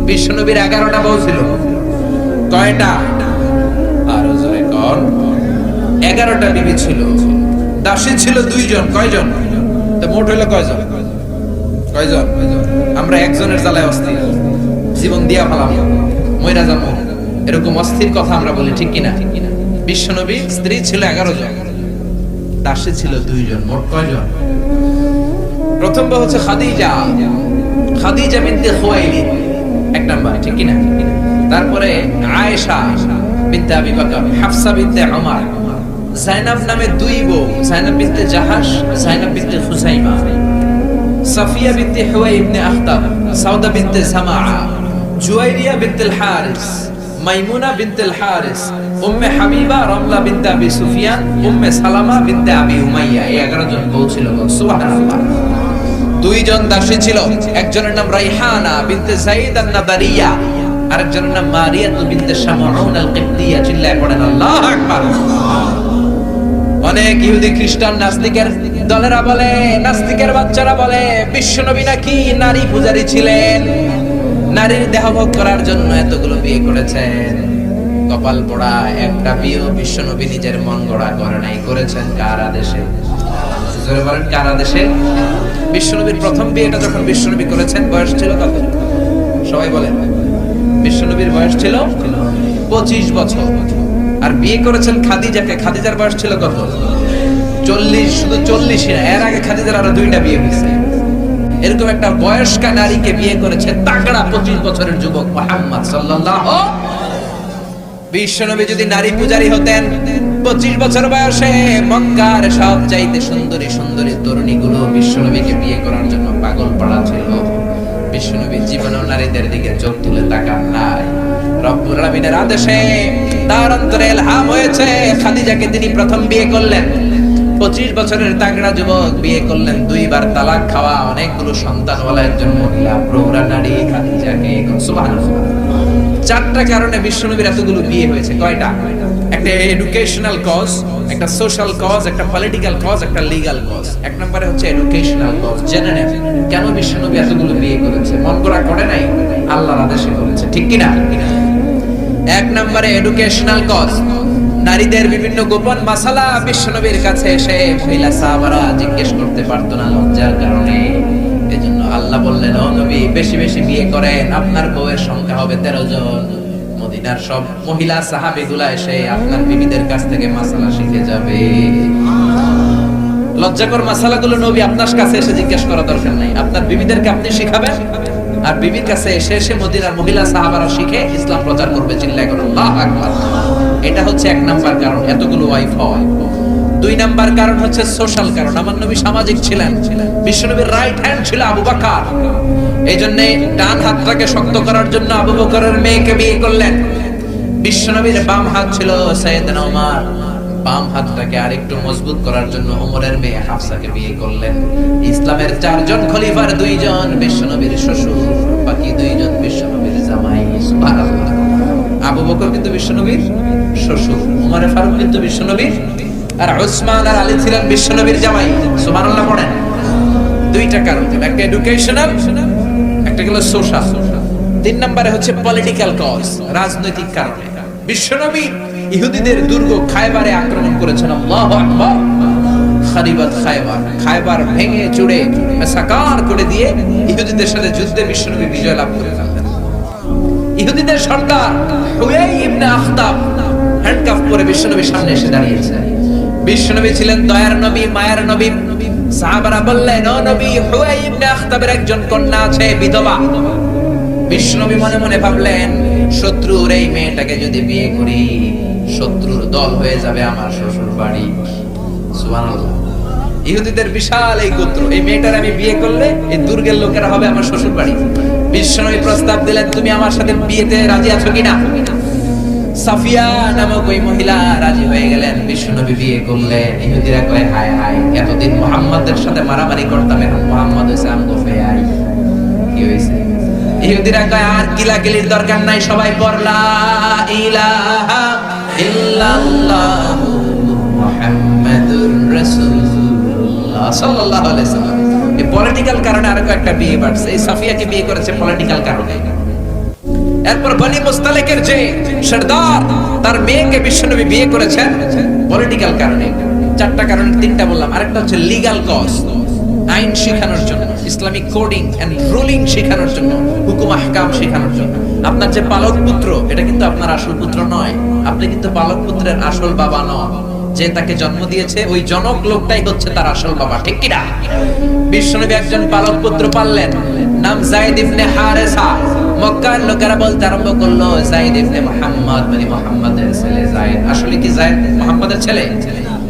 বিশ্বনবীর 11টা বউ ছিল। কয়টা? আর জোরে কোন? 11টা বিবি ছিল। দাসী ছিল 2 জন। কয়জন? তো মোট হলো কয়জন? কয়জন? আমরা একজনের জ্বালায় অস্থির, জীবন দিয়া ফেলাম, মইরা যাবো, এরকম অস্থির কথা আমরা বলি, ঠিক কিনা? বিশ্বনবীর স্ত্রী ছিল 11 জন, দাসী ছিল 2 জন। মোট কয়জন? প্রথম বউ হচ্ছে খাদিজা, খাদিজা বিনতে খুয়াইলিদ, 1 নাম্বার, ঠিক কিনা? তারপরে আয়েশা বিনতে আবি বকর, হাফসা বিনতে উমর, জাইনাব নামে 2 বউ, জাইনাব বিনতে জাহাশ, জাইনাব বিনতে খুসাইমা, সাফিয়া বিনতে হুয়াই ইবনে আখতাব, সাউদা বিনতে জামাআ, জুয়াইরিয়া বিনতে হারিস, মাইমুনা বিনতে হারিস, উম্মে হাবিবা রমলা বিনতে আবি সুফিয়ান, উম্মে সালামা বিনতে আবি উমাইয়া। এই 11 জন বউ ছিল। সুবহানাল্লাহ। 2 জন দাসী ছিল। একজনের নাম রাইহানা বিনতে যায়েদ আন-নাদারিয়া, আরেকজনের নাম মারিয়া বিনতে শামউন আল-কিবতিয়া। চিল্লায় পড়েন আল্লাহু আকবার। অনেক ইহুদি খ্রিস্টান নাস্তিকের দলেরা বলে, নাস্তিকের বাচ্চারা বলে বিশ্বনবী নাকি নারী পূজারী ছিলেন, নারীর দেহভোগ করার জন্য এতগুলো বিয়ে করেছেন। কপাল পোড়া, একটা বিয়ে বিশ্বনবী নিজের মন গড়া করে নাই, করেছেন কার আদেশে? জোরে বলেন, কার আদেশে? বিশ্বনবীর প্রথম বিয়েটা যখন বিশ্বনবী করেছেন বয়স ছিল কত? সবাই বলেন। বিশ্বনবীর বয়স ছিল 25 বছর। আর বিয়ে করেছেন খাদিজাকে, খাদিজার বয়স ছিল কত? 40। শুধু 40 না, এর আগে খাদিজার আরো 2টা বিয়ে হয়েছে। এরকম একটা বয়স্কা নারীকে বিয়ে করেছে তাগড়া 25 বছরের যুবক মুহাম্মদ সাল্লাল্লাহু। বিশ্বনবী যদি নারী পূজারী হতেন, 25 বছর বয়সে মক্কার সবচাইতে সুন্দরী সুন্দরী তরুণীগুলো বিশ্বনবীকে বিয়ে করার জন্য পাগল পাড়া ছিল। বিশ্বনবী জীবনেও নারীদের দিকে চোখ তুলে তাকান নাই। রব্বুল আলামিনের আদেশে তার অন্তরে ইলহাম হয়েছে, খাদিজাকে তিনি প্রথম বিয়ে করলেন। 25 বছরের তাগড়া যুবক বিয়ে করলেন, 2 বার তালাক খাওয়া, অনেকগুলো সন্তানওয়ালা একজন মহিলা, প্রৌঢ়া নারী খাদিজাকে। সুবহানাল্লাহ। 4টা কারণে বিশ্বনবীর এতগুলো বিয়ে হয়েছে। কয়টা? একটা এডুকেশনাল কজ, একটা সোশ্যাল কজ, একটা পলিটিক্যাল কজ, একটা লিগ্যাল কজ। 1 নম্বরে হচ্ছে এডুকেশনাল কজ। জেনে নেন কেন বিশ্বনবী এতগুলো বিয়ে করেছে। মন গড়া করে নাই, আল্লাহর আদেশে করেছে, ঠিক কিনা? 1 নম্বরে এডুকেশনাল কজ। নারীদের বিভিন্ন গোপন মাসালা বিশ্বনবীর কাছে এসে মহিলা সাহাবারা জিজ্ঞেস করতে পারতো না লজ্জার কারণে। এজন্য আল্লাহ বললেন, ও নবী বেশি বেশি বিয়ে করেন, আপনার বউয়ের সংখ্যা হবে 13 জন। মদিনার সব মহিলা সাহাবীগুলা এসে আপনার বিবিদের কাছ থেকে মাসালা শিখে যাবে। লজ্জাকর মাসালাগুলো নবী আপনার কাছে এসে জিজ্ঞেস করা দরকার নাই, আপনার বিবিদেরকে আপনি শিখাবেন, আর বিবির কাছে এসে এসে মদিনার মহিলা সাহাবারা শিখে ইসলাম প্রচার করবে। চিল্লায় করুন আল্লাহু আকবার। এটা হচ্ছে 1 নাম্বার কারণ এতগুলো ওয়াইফ হয়। 2 নাম্বার কারণ হচ্ছে সোশ্যাল কারণ। আমার নবী সামাজিক ছিলেন। বিশ্বনবীর রাইট হ্যান্ড ছিল আবু বকর। এইজন্য ডান হাতটাকে শক্ত করার জন্য আবু বকরের মেয়েকে বিয়ে করলেন। বিশ্বনবীর বাম হাত ছিল সাইয়েদনা ওমর, বাম হাতটাকে আরেকটু মজবুত করার জন্য ওমরের মেয়ে হাফসাকে বিয়ে করলেন। ইসলামের 4 জন খলিফার 2 জন বিশ্বনবীর শ্বশুর, বাকি 2 জন বিশ্বনবীর জামাই। সুবহানাল্লাহ। আবু বকর কিন্তু বিশ্বনবীর শ্বশুর, ওমর ফারুক কিন্তু বিশ্বনবীর, আর উসমান আর আলী ছিলেন বিশ্বনবীর জামাই। সুবহানাল্লাহ পড়েন। 2টা কারণ, একটা এডুকেশনাল, একটা হলো সোশ্যাল। 3 নম্বরে হচ্ছে পলিটিক্যাল কজ, রাজনৈতিক কারণে। বিশ্বনবী ইহুদিদের দুর্গ খায়বারে আক্রমণ করেছেন। আল্লাহু আকবার। খারিবাত খায়বার, খায়বার ভেঙে চুরে মাসাকার করে দিয়ে ইহুদিদের সাথে যুদ্ধে বিশ্বনবী বিজয় লাভ করে ফেললেন। ইহুদিদের সর্দার হুয়াই ইবনে আখতাব হ্যান্ডকাফ করে বিশ্বনবীর সামনে এসে দাঁড়িয়েছে। বিশ্বনবী ছিলেন দয়ার নবী, মায়ার নবী। সাহাবারা বললেন, ও নবী, হুয়াই ইবনে আখতাবের একজন কন্যা আছে, বিধবা। বিশ্বনবী মনে মনে ভাবলেন, শত্রুর এই মেয়েটাকে যদি বিয়ে করি, শত্রুর দল হয়ে যাবে আমার শ্বশুর বাড়ি। সুবহানাল্লাহ। ইহুদিদের বিশাল এই গোত্র, এই মেয়েটার আমি বিয়ে করলে এই দুর্গের লোকেরা হবে আমার শ্বশুর বাড়ি। বিশ্বনবী প্রস্তাব দিলেন, তুমি আমার সাথে বিয়েতে রাজি আছো কিনা? সাফিয়া নামক ওই মহিলা রাজি হয়ে গেলেন। বিশ্বনবী বিয়ে করলেন। ইহুদিরা কয়, হায় হায়, এতদিন মুহাম্মাদের সাথে মারামারি করতাম, এখন মুহাম্মদ হইছে আমগো ফেয়াই। কি হইছে? ইহুদিরা কয়, আর কিলাকিলির দরকার নাই, সবাই পড়লা ইলাহা ইল্লাল্লাহু মুহাম্মাদুর রাসূলুল্লাহ সাল্লাল্লাহু আলাইহি ওয়াসাল্লাম। এই পলিটিক্যাল কারণে আরো একটা বিয়ে বাড়ছে। এই সাফিয়াকে বিয়ে করেছে পলিটিক্যাল কারণে। এরপর বনি মুস্তালিকের যে সরদার, তার মেয়েকে বিশ্বনবী বিয়ে করেছেন পলিটিক্যাল কারণে। চারটা কারণে তিনটা বললাম, আরেকটা হচ্ছে লিগ্যাল কজ, আইন শেখানোর জন্য, ইসলামিক কোডিং এন্ড রুলিং শেখানোর জন্য, হুকুম আহকাম শেখানোর জন্য। আপনার যে পালক পুত্র, এটা কিন্তু আপনার আসল পুত্র নয়, আপনি কিন্তু পালক পুত্রের আসল বাবা নন। যে তাকে জন্ম দিয়েছে ওই জনক লোকটাই হচ্ছে তার আসল বাবা, ঠিক কি না? বিশ্বনবী একজন পালক পুত্র পাললেন, নাম যায়েদ ইবনে হারেসা। মক্কার লোকেরা বলতে আরম্ভ করলো যায়েদ ইবনে মুহাম্মদ, মানে মুহাম্মাদের ছেলে যায়েদ। আসলে কি যায়েদ মুহাম্মাদের ছেলে?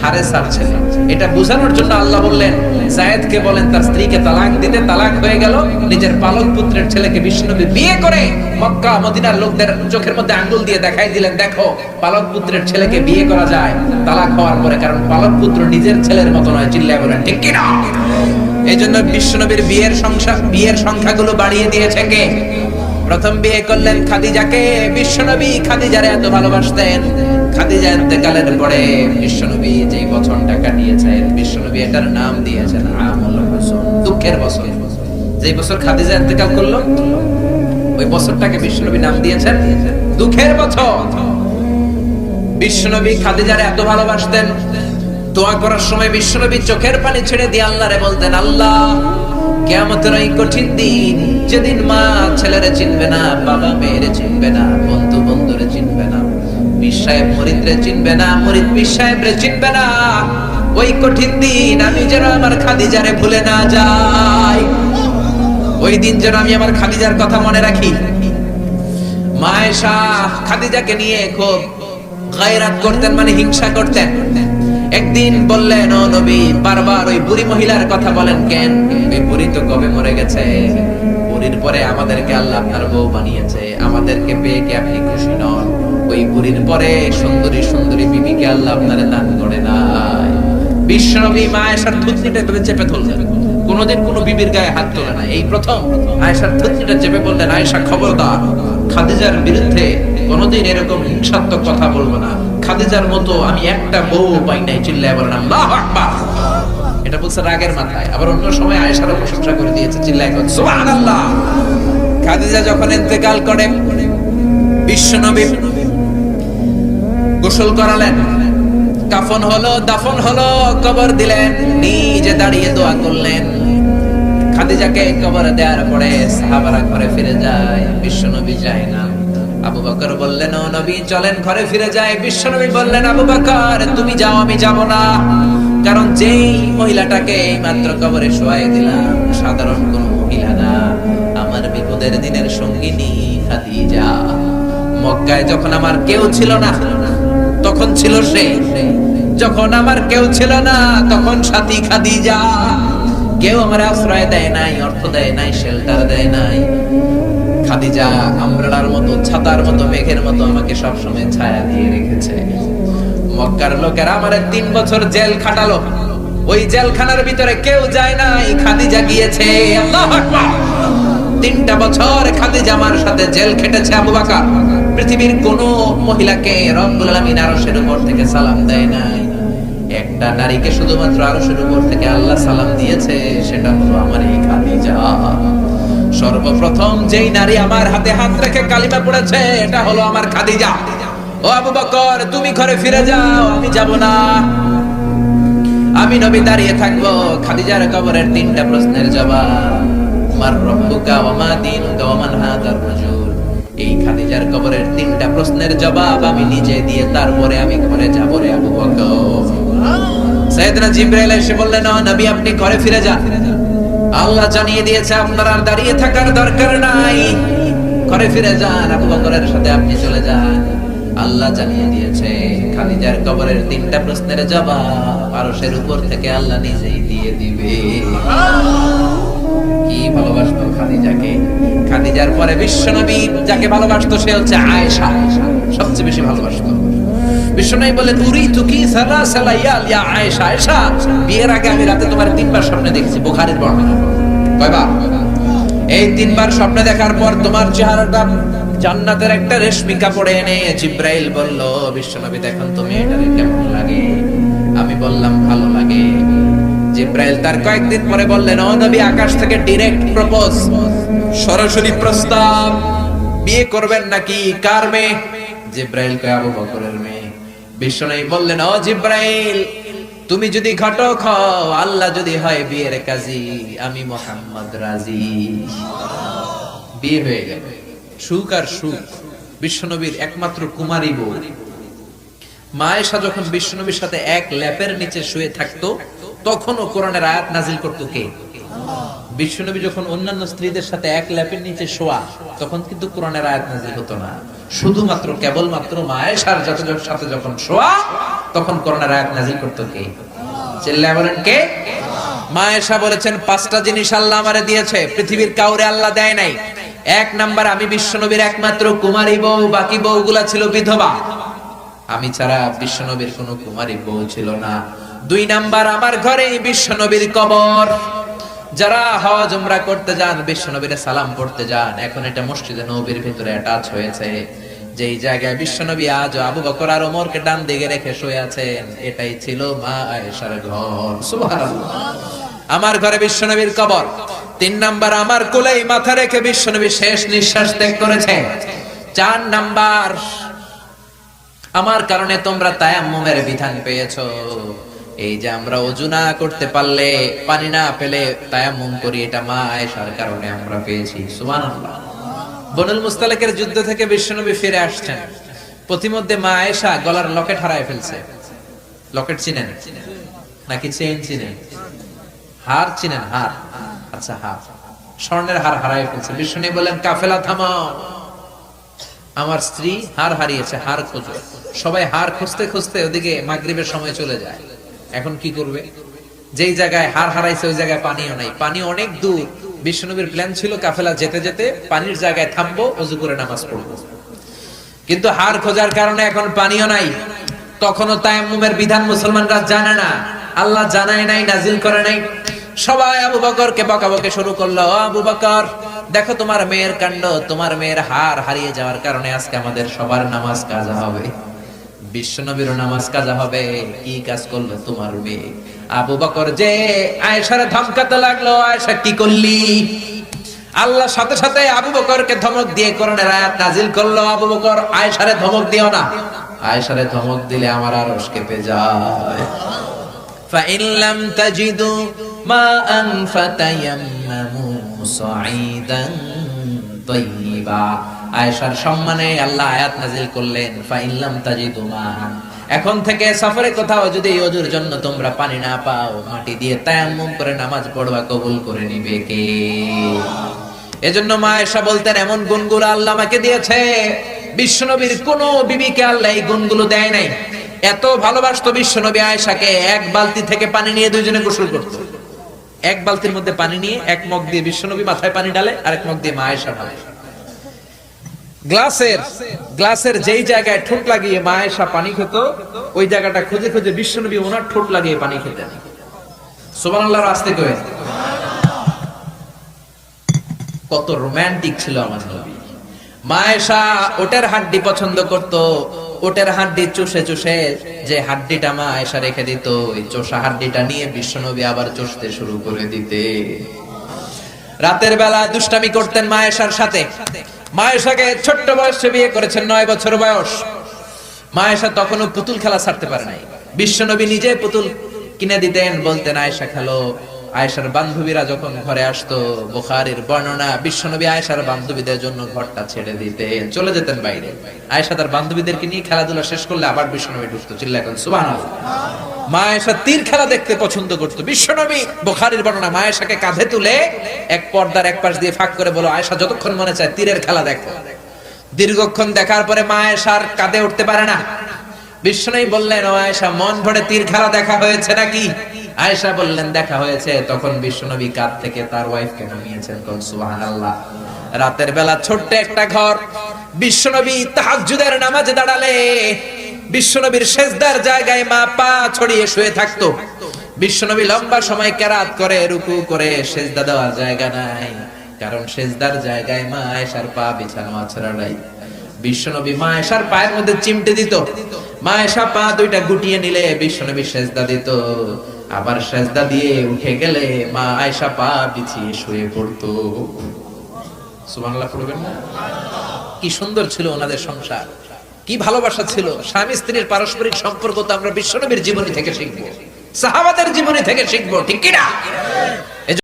হারেসার ছেলে। এটা বোঝানোর জন্য আল্লাহ বললেন যায়েদকে বলেন তার স্ত্রীকে তালাক দিতে। তালাক হয়ে গেল, নিজের পালক পুত্রের ছেলেকে বিশ্বনবী বিয়ে করে মক্কা মদিনার লোকদের চোখের মধ্যে আঙ্গুল দিয়ে দেখাই দিলেন, দেখো পালক পুত্রের ছেলেকে বিয়ে করা যায় তালাক হওয়ার পরে, কারণ পালক পুত্র নিজের ছেলের মতো নয়। চিল্লায় বলেন ঠিক কি না? এই জন্য বিশ্বনবীর বিয়ের সংখ্যাগুলো বাড়িয়ে দিয়েছে কে? প্রথম বিয়ে করলেন খাদিজাকে। বিশ্বনবী খাদিজারে এত ভালোবাসতেন, খাদিজা ইন্তেকালের পরে বিশ্বনবী যে বছরটা কাটিয়েছেন, বিশ্বনবী এটার নাম দিয়েছেন আমুল হুজন, দুঃখের বছর। যে বছর খাদিজা ইন্তেকাল করলো ওই বছরটাকে বিশ্বনবী নাম দিয়েছেন দুঃখের বছর। বিশ্বনবী খাদিজারে এত ভালোবাসতেন, দোয়া করার সময় বিশ্বনবী চোখের পানি ছেড়ে দিয়ে আল্লাহরে বলতেন, আল্লাহ কিয়ামতের ওই কঠিন দিন, যেদিন মা ছেলেরে চিনবে না, বাবা মেয়েরে চিনবে না, বন্ধু বন্ধুরে চিনবে না, পীর সাহেব মুরিদরে চিনবে না, মুরিদ পীর সাহেবরে চিনবে না, ওই কঠিন দিন আমি যেন আমার খাদিজারে ভুলে না যাই, ওই দিন যেন আমি আমার খাদিজার কথা মনে রাখি। মা আয়েশা খাদিজাকে নিয়ে খুব গায়রাত করতেন, মানে হিংসা করতেন। একদিন বললেন, ও নবী, বারবার ওই বুড়ি মহিলার কথা বলেন কেন? ওই বুড়ি তো কবে মরে গেছে, বুড়ির পরে আমাদেরকে আল্লাহ আপনার বউ বানিয়েছে, আমাদেরকে পেয়ে কি আপনি খুশি নন? ওই বুড়ির পরে সুন্দরী সুন্দরী বিবিকে আল্লাহ আপনারে দান করে নাই। বিশ্বনবী মা আয়েশার থুতনিটা চেপে ধরলেন, কোনদিন কোন বিবির গায়ে হাত তোলে না, এই প্রথম আয়েশার থুতনিটা চেপে বললেন, আয়েশা খবরদার, খাদিজার বিরুদ্ধে কোনদিন এরকম হিংসাত্মক কথা বলবো না, খাদিজার মতো আমি একটা বউ পাই নাই। চিল্লায় বলেন আল্লাহু আকবার। এটা বলছে রাগের মাথায়। আবার অন্য সময় আয়েশারও প্রশংসা করে দিয়েছে, চিল্লায় বলেন সুবহানাল্লাহ। খাদিজা যখন ইন্তেকাল করে বিশ্বনবী গোসল করালেন, কাফন হলো, দাফন হলো, কবর দিলেন, নিজে দাঁড়িয়ে দোয়া করলেন। খাদিজাকে কবর দেওয়ার পরে সাহাবারা ঘরে ফিরে যায়, বিশ্বনবী যায় না। আবু বকর বললেন, ও নবী চলেন ঘরে ফিরে যায়। বিশ্বনবী বললেন, আবু বকর তুমি যাও, আমি যাব না, কারণ যেই মহিলাটাকে মাত্র কবরে শোয়াই দিলাম সাধারণ কোন মহিলা না, আমার বিপদের দিনের সঙ্গিনী খাদিজা। মক্কায় যখন আমার কেউ ছিল না তখন ছিল সে, যখন আমার কেউ ছিল না তখন সাথী খাদিজা। কেউ আমার আশ্রয় দেয় নাই, অর্থ দেয় নাই, শেল্টার দেয় নাই, খাদিজা আমরার মতো, ছাতার মতো, মেঘের মতো আমাকে সবসময় ছায়া দিয়ে রেখেছে। মক্কার লোকেরা আমারে 3 বছর জেল খাটালো, ওই জেলখানার ভিতরে কেউ যায় নাই, খাদিজা গিয়েছে। আল্লাহু আকবার। 3টা বছর খাদিজা আমার সাথে জেল খেটেছে। আবু বকর পৃথিবীর কোন মহিলাকে রব্বুল আলামিন আরশের উপর থেকে সালাম দেয় নাই, একটা নারীকে শুধুমাত্র আরশের উপর থেকে আল্লাহ সালাম দিয়েছে, সেটা হলো আমার এই খাদিজা। সর্বপ্রথম যেই নারী আমার হাতে হাত রেখে কালিমা পড়েছে এটা হলো আমার খাদিজা। ও আবু বকর তুমি ঘরে ফিরে যাও, আমি যাব না, আমি নবী দাঁড়িয়ে থাকবো। খাদিজার কবরের 3টা প্রশ্নের জবাব, মার রব্বুকা ওয়া মা দীনুকা ওয়া মান হাদার রাজুল, এই খাদিজার কবরের 3টা প্রশ্নের জবাব আমি নিজে দিয়ে তারপরে আমি ঘরে যাব রে আবু বকর। সাইয়েদনা জিবরাইল এসে বললেন, ও নবী আপনি ঘরে ফিরে যান, আল্লাহ জানিয়ে দিয়েছে আপনার আর দাঁড়িয়ে থাকার দরকার নাই, ঘরে ফিরে যান, আবু বকরের সাথে আপনি চলে যান। আল্লাহ জানিয়ে দিয়েছে খাদিজার কবরের 3টা প্রশ্নের জবাব আরশের উপর থেকে আল্লাহ নিজেই দিয়ে দিবে। কি ভালোবাসতো খাদিজাকে। খাদিজার পরে বিশ্বনবী যাকে ভালোবাসতো সে হচ্ছে আয়েশা, সবচেয়ে বেশি ভালোবাসতো। বিশ্বনবী বলেন, উরিতু কি সালাসালা ইয়া আয়েশা, আয়েশা বিয়ের আগে আমি রাতে তোমার 3বার স্বপ্নে দেখেছি। বুখারীর বর্ণনা। কয়বার? এই 3বার স্বপ্নে দেখার পর তোমার চেহারাটা জান্নাতের একটা রেশমি কাপড়ে এনে জিবরাইল বলল, বিশ্বনবী দেখুন তুমি এটারে কেমন লাগে? আমি বললাম ভালো লাগে। জিবরাইল তার কয়েকদিন পরে বললেন, ও নবী আকাশ থেকে ডাইরেক্ট প্রপোজ, সরাসরি প্রস্তাব, বিয়ে করবেন নাকি? কার মেয়ে? জিব্রাইল কয় আবু বকরের মেয়ে। বিশ্বনবী বললেন, ও জিব্রাইল, তুমি যদি ঘটক হও, আল্লাহ যদি হয় বিয়ের কাজী, আমি মুহাম্মদ রাজি। বিয়ে হয়ে গেল, সুখ আর সুখ। বিশ্বনবীর একমাত্র কুমারী বউ মা আয়েশা যখন বিশ্বনবীর সাথে এক ল্যাপের নিচে শুয়ে থাকতো, তখনও কোরআনের আয়াত নাজিল করতো কে? বিশ্বনবী যখন অন্যান্য স্ত্রীদের সাথে এক ল্যাপের নিচে শোয়া, তখন কিন্তু কোরআনের আয়াত নাজিল হতো না। শুধুমাত্র কেবলমাত্র মা আয়েশার সাথে যখন শোয়া, তখন কোরআনের আয়াত নাজিল করতো কে? চিল্লায় বলেন কে? মা আয়েশা বলেছেন, 5টা জিনিস আল্লাহ আমারে দিয়েছে, পৃথিবীর কাউরে আল্লাহ দেয় নাই। 1 নাম্বার, আমি বিশ্বনবীর একমাত্র কুমারী বউ, বাকি বউগুলা ছিল বিধবা। আমি ছাড়া বিশ্বনবীর কোনো কুমারী বউ ছিল না। 2 নাম্বার, আমার ঘরে বিশ্বনবীর কবর। যারা হজ উমরা করতে যান, বিশ্বনবীর সালাম পড়তে যান, এখন এটা মসজিদে নববীর ভিতরে অ্যাটাচ হয়েছে। যেই জায়গায় বিশ্বনবী আজ আবু বকর আর ওমরকে ডান দিকে রেখে শুয়ে আছেন, এটাই ছিল মা আয়েশার ঘর। সুবহানাল্লাহ। আমার ঘরে বিশ্বনবীর কবর। 3 নাম্বার, আমার কোলেই মাথা রেখে বিশ্বনবী শেষ নিঃশ্বাস ত্যাগ করেছে। 4 নাম্বার, আমার কারণে তোমরা তায়াম্মুমের বিধান পেয়েছো। এই যে আমরা ওযু না করতে পারলে, পানি না পেলে তায়াম্মুম করি, এটা মা আয়েশার কারণে আমরা পেয়েছি। সুবহানাল্লাহ। বনুল মুস্তালিকের যুদ্ধ থেকে বিশ্বনবী ফিরে আসছেন, পথিমধ্যে মা আয়েশা গলার লকেট হারায় ফেলছে। লকেট চিনেন নাকি চেইন চিনেন? হার চিনেন? হার, আচ্ছা হার, স্বর্ণের হার হারায় ফেলছে। বিশ্বনবী বলেন, কাফেলা থামাও, আমার স্ত্রী হার হারিয়েছে, হার খোঁজো। সবাই হার খুঁজতে খুঁজতে ওদিকে মাগরিবের সময় চলে যায়। এখন কি করবে? যেই জায়গায় হার হারাইছে ওই জায়গায় পানিও নাই, পানি অনেক দূর। বিশ্বনবীর প্ল্যান ছিল কাফেলা যেতে যেতে পানির জায়গায় থামবো, ওযু করে নামাজ পড়বো। কিন্তু হার খোঁজার কারণে এখন পানিও নাই। তখনও তায়াম্মুমের বিধান মুসলমানরা জানে না, আল্লাহ জানায় নাই, নাজিল করে নাই। সবাই আবু বকরকে বকাবকি শুরু করলো, আবু বকর দেখো তোমার মেয়ের কাণ্ড, তোমার মেয়ের হার হারিয়ে যাওয়ার কারণে আজকে আমাদের সবার নামাজ কাজা হবে, বিশ্বনবীর নামাজ কাজা হবে। কি কাজ করলো তোমার মেয়ে? আবু বকর যে আয়েশারে ধমকাতে লাগলো, আয়েশা কি করলি? আল্লাহ সাথে সাথে আবু বকরকে ধমক দিয়ে কোরআনের আয়াত নাজিল করলো, আবু বকর আয়েশারে ধমক দিও না, আয়েশারে ধমক দিলে আমার আরশ কেঁপে যায়। فإن لم تجدوا ماء فتيمموا صعيدا طيبا। আয়েশার সম্মানে আল্লাহ আয়াত নাযিল করলেন, فإن لم تجدوا ماء, এখন থেকে সফরে কোথাও যদি ওযুর জন্য তোমরা পানি না পাও, মাটি দিয়ে তায়াম্মুম করে নামাজ পড়বা, কবুল করে নিবে কে? এজন্য মা আয়েশা বলতেন, এমন গুণগুলো আল্লাহ আমাকে দিয়েছে, বিশ্বনবীর কোন বিবিকে আল্লাহ এই গুণগুলো দেয় নাই। এত ভালোবাসতো বিশ্বনবী আয়েশাকে, 1 বালতি থেকে পানি নিয়ে দুইজনে গোসল করতো। 1 বালতির মধ্যে পানি নিয়ে 1 মগ দিয়ে বিশ্বনবী মাথায় পানি ঢালে, আর 1 মগ দিয়ে মা আয়েশা ঢালে। গ্লাসের যেই জায়গায় ঠোঁট লাগিয়ে মা আয়েশা পানি খেত, ওই জায়গাটা খুঁজে খুঁজে বিশ্বনবী ওনার ঠোঁট লাগিয়ে পানি খেতেন। সুবহানাল্লাহর আস্তে কয়ে, কত রোমান্টিক ছিল আমার নবী। মা আয়েশা ওটের হাড্ডি পছন্দ করত, ওটের হাড্ডি চুষে চুষে যে হাড্ডিটা মা আয়েশা রেখে দিত, ওই চোষা হাড্ডিটা নিয়ে বিশ্বনবী আবার চুষতে শুরু করে দিতে। রাতের বেলা দুষ্টামি করতেন মা আয়েশার সাথে। মা আয়েশাকে ছোট্ট বয়সে বিয়ে করেছেন, 9 বছর বয়স। মা আয়েশা তখনও পুতুল খেলা ছাড়তে পারে নাই। বিশ্বনবী নিজে পুতুল কিনে দিতেন, বলতেন আয়েশা খেলো। আয়েশার বান্ধবীরা যখন ঘরে আসতো, বুখারীর বর্ণনা, বিশ্বনবী আয়েশার বান্ধবীদের জন্য ঘরটা ছেড়ে দিতেন, চলে যেতেন বাইরে। আয়েশা তার বান্ধবীদেরকে নিয়ে খেলাধুলা শেষ করলে আবার বিশ্বনবী ঢুকতো। চিল্লায় এখন সুবহানাল্লাহ। মা আয়েশা তীর খেলা দেখতে পছন্দ করতো। বিশ্বনবী, বুখারীর বর্ণনা, মা আয়েশাকে কাঁধে তুলে এক পর্দার এক পাশ দিয়ে ফাঁক করে বলো, আয়েশা যতক্ষণ মনে চায় তীরের খেলা দেখো। দীর্ঘক্ষণ দেখার পরে মা আয়েশার কাঁধে উঠতে পারে না। বিশ্বনবী বললেন, ও আয়েশা, মন ভরে তীর খেলা দেখা হয়েছে নাকি? আয়েশা বললেন, দেখা হয়েছে। তখন বিশ্বনবী কাঁধ থেকে তার ওয়াইফকে নামিয়েছেন। সুবহানাল্লাহ। রাতের বেলা ছোট্ট একটা ঘর। বিশ্বনবী তাহাজ্জুদের নামাজে দাঁড়ালে বিশ্বনবীর সেজদার জায়গায় মা পা ছড়িয়ে শুয়ে থাকতো। বিশ্বনবী লম্বা সময় কেরাত করে, রুকু করে, সেজদা দেওয়ার জায়গা নাই, কারণ সেজদার জায়গায় মা আয়েশার পা বিছানো আছড়া নাই। বিশ্বনবী মা আয়েশার পায়ের মধ্যে চিমটে দিত। মা আয়েশা পা দুইটা গুটিয়ে নিলে বিশ্বনবী সেজদা দিত। আবার সেজদা দিয়ে উঠে গেলে মা আয়েশা পা বিছিয়ে শুয়ে পড়তো। সুবহানাল্লাহ পড়বেন না? কি সুন্দর ছিল ওনাদের সংসার, কি ভালোবাসা ছিল। স্বামী স্ত্রীর পারস্পরিক সম্পর্ক তো আমরা বিশ্বনবীর জীবনী থেকে শিখবো, সাহাবাদের জীবনী থেকে শিখবো, ঠিক কি না?